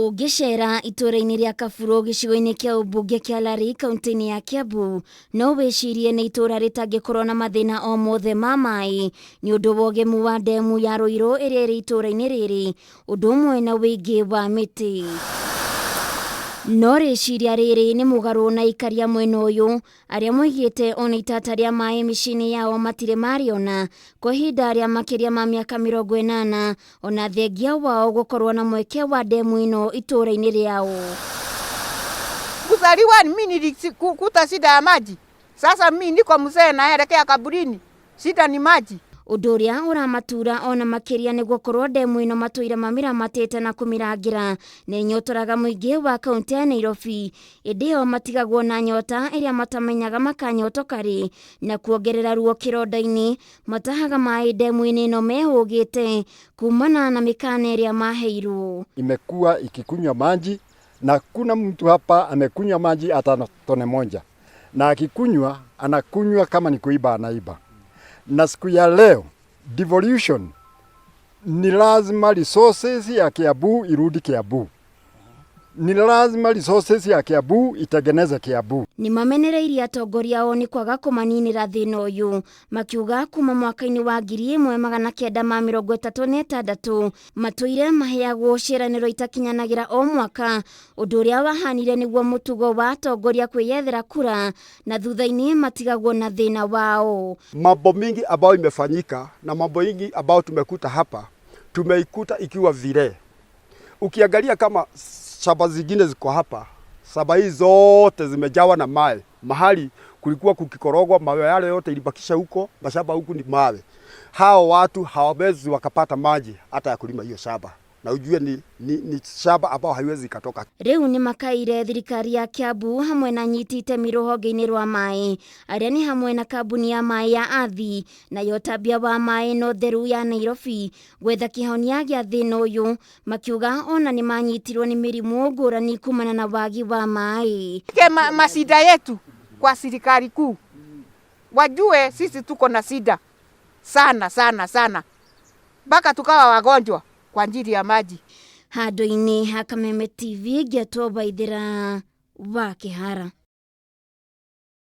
Ũngĩcera itũũra-inĩ rĩa Kaburo gĩcigo-inĩ kĩa ũmbunge kĩa Lari kaunti-inĩ ya Kiambu no wĩcirie nĩ itũũra rĩtangĩkorwo na mathĩna o mothe ma maĩ nĩ ũndũ wa ũgemu wa ndemu ya Ruiru ĩrĩa ĩrĩ itũũra-inĩ rĩrĩ ũndũ ũmwe na wĩingĩ wa mĩtĩ. No rĩciria rĩrĩ nĩ mũgarũ na ikaria mwena ũyũ arĩa moigĩte ona itata rĩa maĩ mĩciĩ-inĩ yao matirĩ mariona kwa ihinda rĩa makĩria ma mĩaka 80 ona thengia wao gũkorwo na mweke wa ndemu ĩno itũũra-inĩ rĩao. Kuzaliwa mimi nilikuta shida ya maji. Sasa mimi niko mzee naelekea kaburini. Shida ni maji. Ũndũ ũrĩa ũramatura ona makĩria nĩ gũkorwo ndemu ĩno matũire mamĩramatĩte na kũmĩrangĩra nĩ nyotoraga mũingĩ wa kaunti ya Nairobi. Ĩndĩ o matigagwo na nyota ĩrĩa matamenyaga makanyotoka rĩ na kuongerera ruo kĩronda-inĩ matahaga maĩ ndemu-inĩ ĩno mehũgĩte kumana na mĩkana ĩrĩa maheirwo. Imekuwa ikikunywa maji na kuna mtu hapa amekunywa maji hata tone moja, na akikunywa anakunywa kama ni kuiba anaiba. Na siku ya leo devolution ni lazima resources ya Kiambu irudi Kiambu. Ni lazima resources ya Kiambu itengeneze Kiambu. Ni mamenereirie atongoria ao ni kwaga kũmaninĩra thĩna ũyũ makiuga kuma mwaka-inĩ wa 1936 matũire maheagwo ciĩranĩro itakinyanagĩra o mwaka ũndũ ũrĩa wahanire nĩguo mũtugo wa atongoria kwĩyethera kura na thutha-inĩ matigagwo na thĩna wao. Mambo mingi ambayo imefanyika na mambo mingi ambayo tumekuta hapa tumeikuta ikiwa vile. Ukiangalia kama shamba zingine ziko hapa, shamba hizi zote zimejawa na mawe. Mahali kulikuwa kukikorogwa mawe yale yote ilibakisha huko, mashamba huku ni mawe. Hao watu hawawezi wakapata maji hata ya kulima hiyo shamba. Na ujue ni shamba ambao haiwezi katoka. Rĩu nĩ makaire thirikari ya Kiambu hamwe na nyiti itemi rũhonge-inĩ rwa maĩ arĩa nĩ hamwe na kambuni ya maĩ ya Athi na yotambia wa maĩ no theru ya Nairobi gwetha kĩhonia gĩa thĩna ũyũ makiuga ona nĩ manyitirwo nĩ mĩrimũ ngũrani kumana na wagi wa maĩ. Masida yetu kwa serikali kuu wajue sisi tuko na shida sana mpaka tukawa wagonjwa kwa ajili ya maji. Handũ-inĩ ha Kameme TV Ngĩtwo Waithĩra wa Kĩhara.